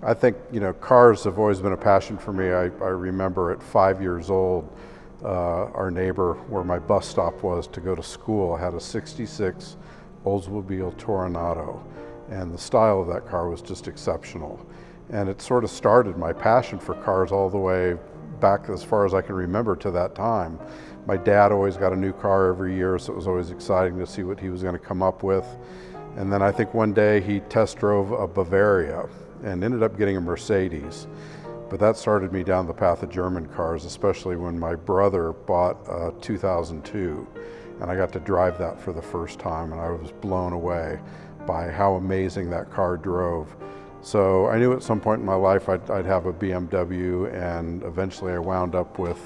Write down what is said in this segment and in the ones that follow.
I think, cars have always been a passion for me. I remember at 5 years old, our neighbor where my bus stop was to go to school had a 66 Oldsmobile Toronado, and the style of that car was just exceptional. And it sort of started my passion for cars all the way back as far as I can remember to that time. My dad always got a new car every year, so it was always exciting to see what he was going to come up with. And then I think one day he test drove a Bavaria and ended up getting a Mercedes. But that started me down the path of German cars, especially when my brother bought a 2002. And I got to drive that for the first time, and I was blown away by how amazing that car drove. So I knew at some point in my life I'd have a BMW, and eventually I wound up with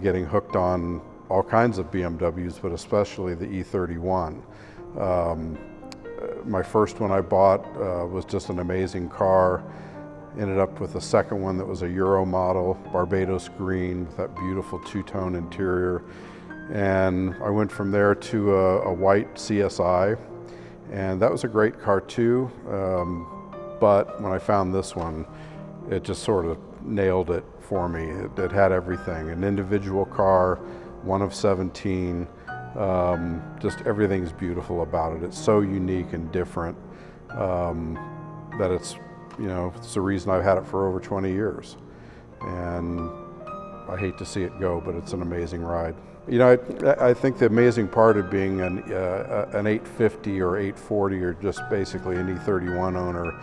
getting hooked on all kinds of BMWs, but especially the E31. My first one I bought was just an amazing car. Ended up with a second one that was a Euro model, Barbados green, with that beautiful two-tone interior. And I went from there to a white CSI, and that was a great car too. But when I found this one, it just sort of nailed it for me. It had everything, an individual car, one of 17. Just everything's beautiful about it. It's so unique and different that it's the reason I've had it for over 20 years. And I hate to see it go, but it's an amazing ride. I think the amazing part of being an 850 or 840 or just basically an E31 owner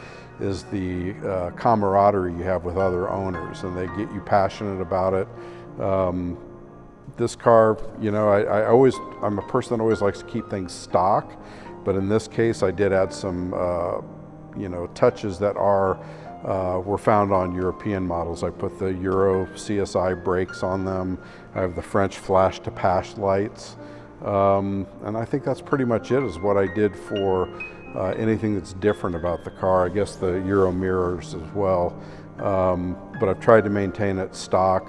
is the camaraderie you have with other owners, and they get you passionate about it. This car, I'm a person that always likes to keep things stock, but in this case I did add some touches that were found on European models. I put the Euro CSI brakes on them. I have the French flash to pass lights. And I think that's pretty much it, is what I did for anything that's different about the car. I guess the Euro mirrors as well. But I've tried to maintain it stock,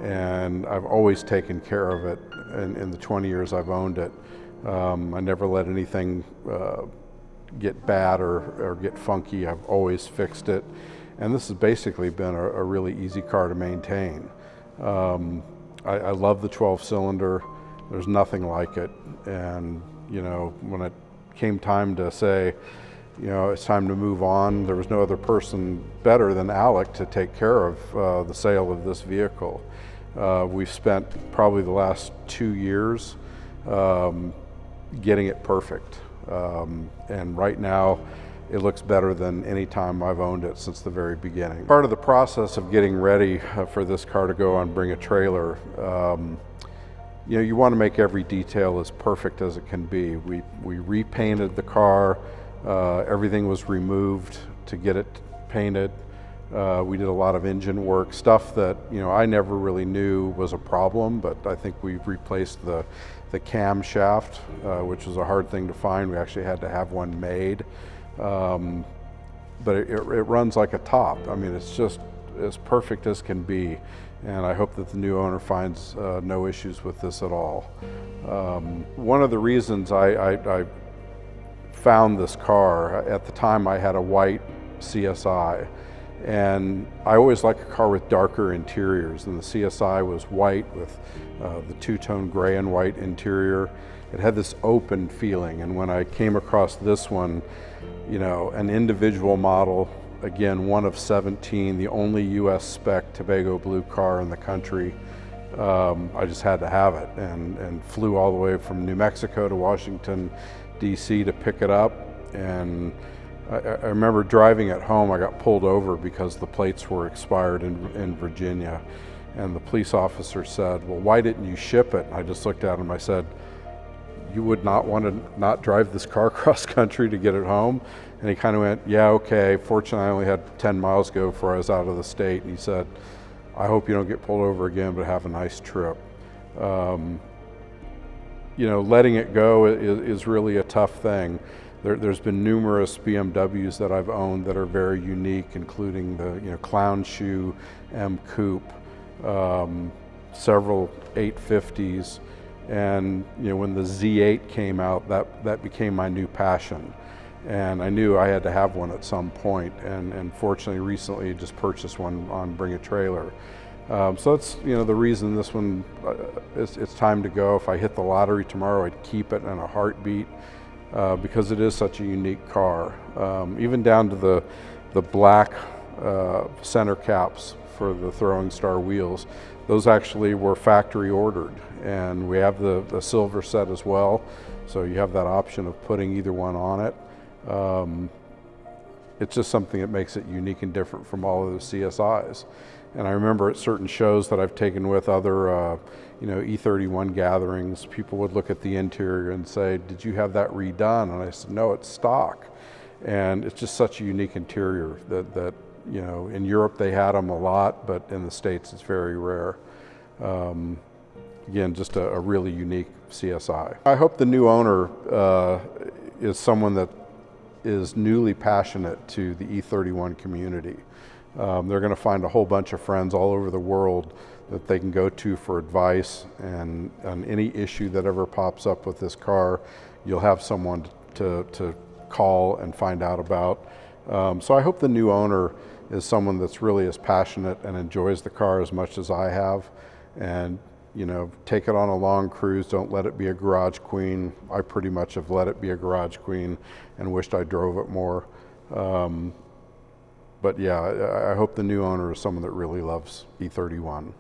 and I've always taken care of it in the 20 years I've owned it. I never let anything get bad or get funky. I've always fixed it, and this has basically been a really easy car to maintain. I love the 12-cylinder. There's nothing like it, and when it came time to say it's time to move on, there was no other person better than Alec to take care of the sale of this vehicle. We've spent probably the last 2 years getting it perfect. And right now it looks better than any time I've owned it since the very beginning. Part of the process of getting ready for this car to go on Bring a Trailer, you want to make every detail as perfect as it can be. We repainted the car, everything was removed to get it painted. We did a lot of engine work, stuff that I never really knew was a problem, but I think we've replaced the camshaft, which was a hard thing to find. We actually had to have one made, but it runs like a top. I mean, it's just as perfect as can be, and I hope that the new owner finds no issues with this at all. One of the reasons I found this car, at the time I had a white CSI, and I always like a car with darker interiors, and the CSI was white with the two-tone gray and white interior. It had this open feeling, and when I came across this one, an individual model, again, one of 17, the only US spec Tobago blue car in the country, I just had to have it, and flew all the way from New Mexico to Washington, DC to pick it up. And I remember driving it home. I got pulled over because the plates were expired in Virginia, and the police officer said, "Well, why didn't you ship it?" And I just looked at him. I said, "You would not want to not drive this car cross country to get it home?" And he kind of went, "Yeah, okay. Fortunately, I only had 10 miles to go before I was out of the state." And he said, "I hope you don't get pulled over again, but have a nice trip." Letting it go is really a tough thing. There's been numerous BMWs that I've owned that are very unique, including the Clown Shoe M Coupe, several 850s, and when the Z8 came out, that became my new passion. and I knew I had to have one at some point, and fortunately recently just purchased one on Bring a Trailer. So that's, you know, the reason this one, it's time to go. If I hit the lottery tomorrow, I'd keep it in a heartbeat, because it is such a unique car. Even down to the black center caps for the Throwing Star wheels. Those actually were factory ordered, and we have the silver set as well, so you have that option of putting either one on it. It's just something that makes it unique and different from all of the CSIs. And I remember at certain shows that I've taken with other you know, E31 gatherings, people would look at the interior and say, "Did you have that redone?" And I said, "No, it's stock." And it's just such a unique interior that you know, in Europe they had them a lot, but in the States it's very rare. Again, just a really unique CSI. I hope the new owner is someone that is newly passionate to the E31 community. They're going to find a whole bunch of friends all over the world that they can go to for advice, and on any issue that ever pops up with this car, you'll have someone to call and find out about. So I hope the new owner is someone that's really as passionate and enjoys the car as much as I have, and you know, take it on a long cruise. Don't let it be a garage queen. I pretty much have let it be a garage queen and wished I drove it more. But yeah, I hope the new owner is someone that really loves E31.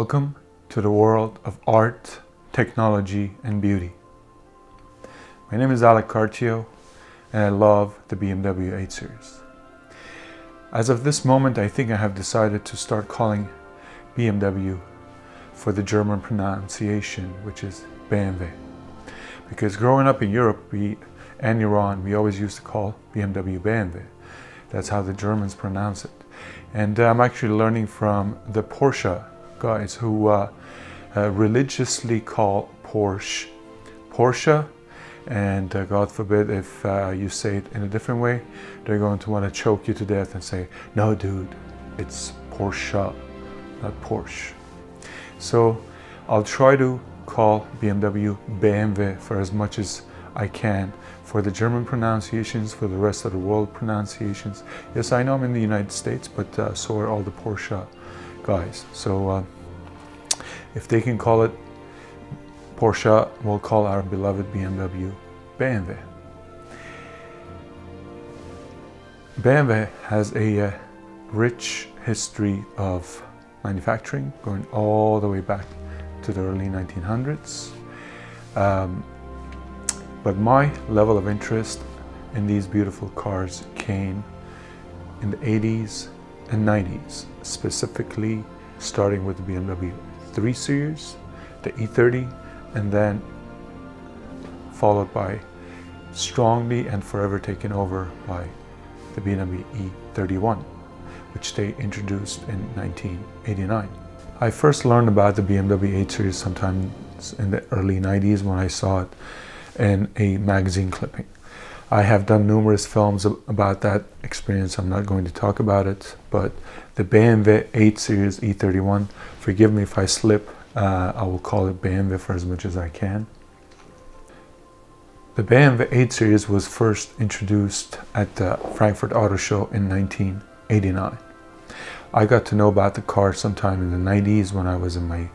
Welcome to the world of art, technology, and beauty. My name is Alec Cartio, and I love the BMW 8 Series. As of this moment, I think I have decided to start calling BMW for the German pronunciation, which is BMW. Because growing up in Europe and Iran, we always used to call BMW BMW. That's how the Germans pronounce it. And I'm actually learning from the Porsche guys who religiously call Porsche, and God forbid if you say it in a different way, they're going to want to choke you to death and say, no dude, it's Porsche, not Porsche. So I'll try to call BMW BMW for as much as I can, for the German pronunciations, for the rest of the world pronunciations. Yes, I know I'm in the United States, but so are all the Porsche guys. So if they can call it Porsche, we'll call our beloved BMW BMW. BMW has a rich history of manufacturing going all the way back to the early 1900s. But my level of interest in these beautiful cars came in the 80s and 90s, specifically starting with the BMW 3 Series, the E30, and then followed by strongly and forever taken over by the BMW E31, which they introduced in 1989. I first learned about the BMW 8 Series sometime in the early 90s when I saw it in a magazine clipping. I have done numerous films about that experience. I'm not going to talk about it, but the BMW 8 Series E31, forgive me if I slip, I will call it BMW for as much as I can. The BMW 8 Series was first introduced at the Frankfurt Auto Show in 1989. I got to know about the car sometime in the 90s when I was in my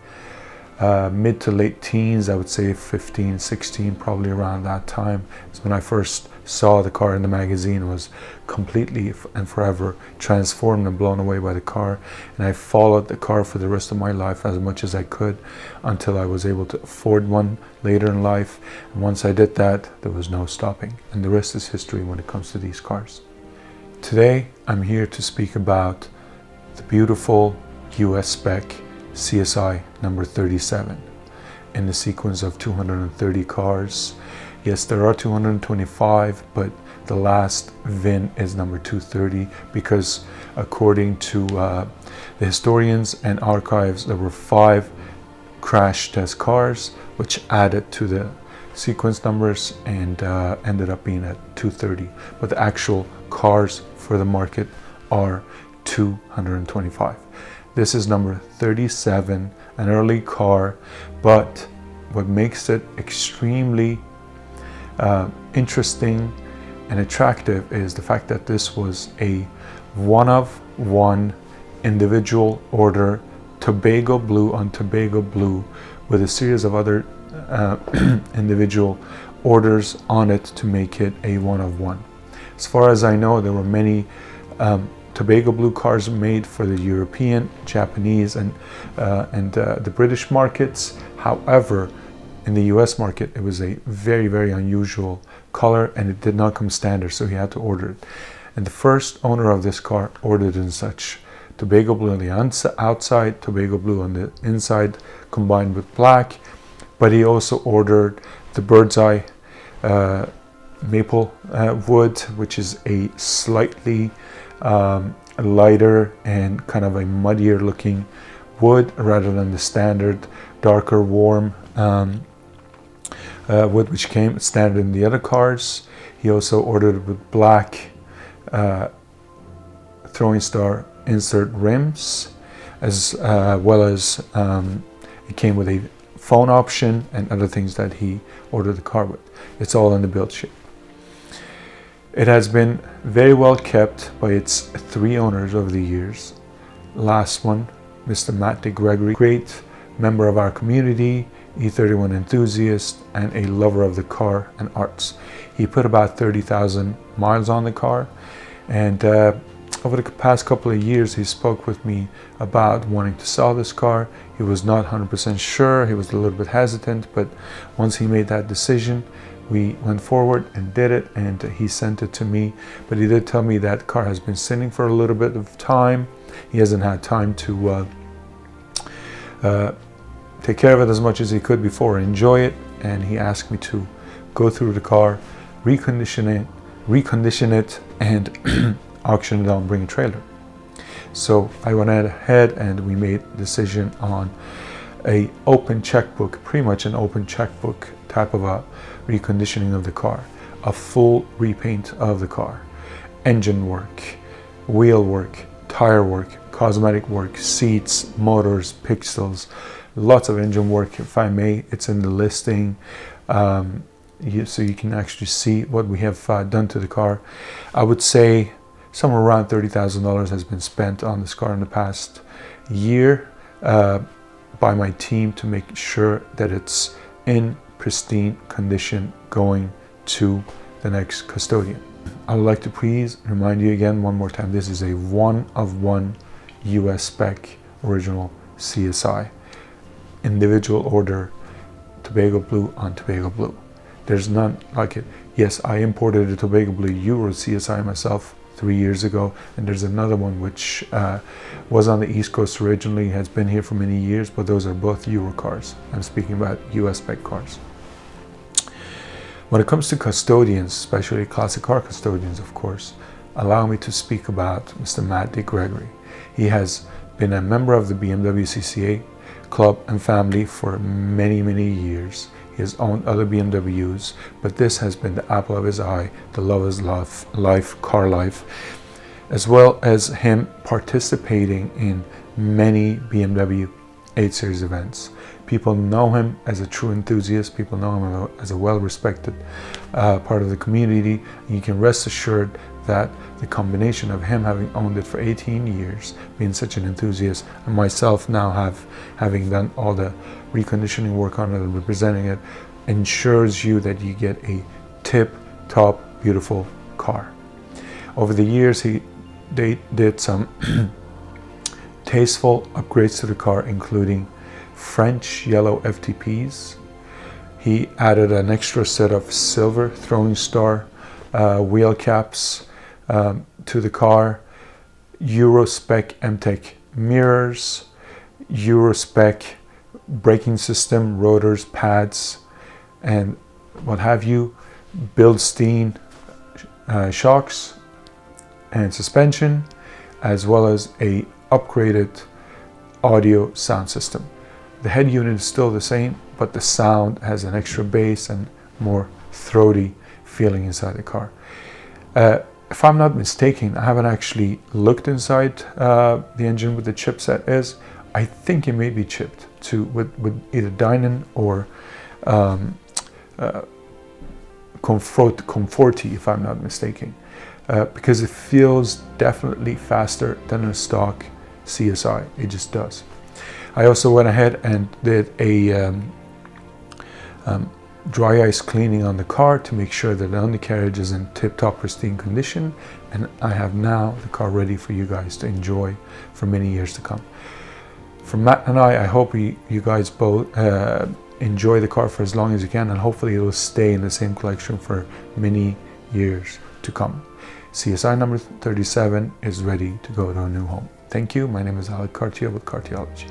mid to late teens, I would say 15, 16, probably around that time. It's when I first saw the car in the magazine, was completely and forever transformed and blown away by the car. And I followed the car for the rest of my life as much as I could until I was able to afford one later in life. And once I did that, there was no stopping. And the rest is history when it comes to these cars. Today, I'm here to speak about the beautiful US spec CSI number 37 in the sequence of 230 cars. Yes, there are 225, but the last VIN is number 230 because according to the historians and archives, there were 5 crash test cars which added to the sequence numbers and ended up being at 230. But the actual cars for the market are 225. This is number 37, an early car, but what makes it extremely interesting and attractive is the fact that this was a one-of-one individual order, Tobago blue on Tobago blue, with a series of other individual orders on it to make it a one-of-one. As far as I know, there were many Tobago blue cars made for the European, Japanese, and the British markets. However, in the US market, it was a very, very unusual color and it did not come standard, so he had to order it. And the first owner of this car ordered in such: Tobago blue on the outside, Tobago blue on the inside, combined with black. But he also ordered the bird's eye maple wood, which is a slightly lighter and kind of a muddier looking wood rather than the standard darker warm wood which came standard in the other cars. He also ordered with black throwing star insert rims, as well as it came with a phone option and other things that he ordered the car with. It's all in the build shape. It has been very well kept by its 3 owners over the years. Last one, Mr. Matt DeGregory, great member of our community, E31 enthusiast, and a lover of the car and arts. He put about 30,000 miles on the car, and Over the past couple of years, he spoke with me about wanting to sell this car. He was not 100% sure. He was a little bit hesitant, but once he made that decision, we went forward and did it, and he sent it to me. But he did tell me that car has been sitting for a little bit of time. He hasn't had time to take care of it as much as he could before, enjoy it, and he asked me to go through the car, recondition it, and auction it out and bring a trailer. So I went ahead and we made a decision on a open checkbook, pretty much an open checkbook type of a reconditioning of the car, a full repaint of the car, engine work, wheel work, tire work, cosmetic work, seats, motors, pixels, lots of engine work, if I may. It's in the listing, so you can actually see what we have done to the car. I would say somewhere around $30,000 has been spent on this car in the past year by my team to make sure that it's in pristine condition going to the next custodian. I would like to please remind you again one more time, this is a one-of-one US spec original CSI. Individual order, Tobago Blue on Tobago Blue. There's none like it. Yes, I imported a Tobago Blue Euro CSI myself 3 years ago, and there's another one which was on the East Coast originally, has been here for many years, but those are both Euro cars. I'm speaking about US spec cars. When it comes to custodians, especially classic car custodians, of course, allow me to speak about Mr. Matt DeGregory. He has been a member of the BMW CCA club and family for many, many years. He has owned other BMWs, but this has been the apple of his eye, the love of his life, car life, as well as him participating in many BMW 8 Series events. People know him as a true enthusiast. People know him as a well-respected part of the community. And you can rest assured that the combination of him having owned it for 18 years, being such an enthusiast, and myself now having done all the reconditioning work on it and representing it, ensures you that you get a tip-top, beautiful car. Over the years, they did some tasteful upgrades to the car, including French yellow FTPs. He added an extra set of silver throwing star wheel caps to the car, Euro spec MTEC mirrors, Euro spec braking system, rotors, pads, and what have you, Bilstein shocks and suspension, as well as a upgraded audio sound system. The head unit is still the same, but the sound has an extra bass and more throaty feeling inside the car. If I'm not mistaken, I haven't actually looked inside the engine with the chipset is. I think it may be chipped with either Dynon or Conforti, if I'm not mistaken, because it feels definitely faster than a stock CSI. It just does. I also went ahead and did a dry ice cleaning on the car to make sure that the undercarriage is in tip-top pristine condition, and I have now the car ready for you guys to enjoy for many years to come. From Matt and I hope you guys both enjoy the car for as long as you can, and hopefully it will stay in the same collection for many years to come. CSI number 37 is ready to go to a new home. Thank you. My name is Alec Cartier with Cartiology.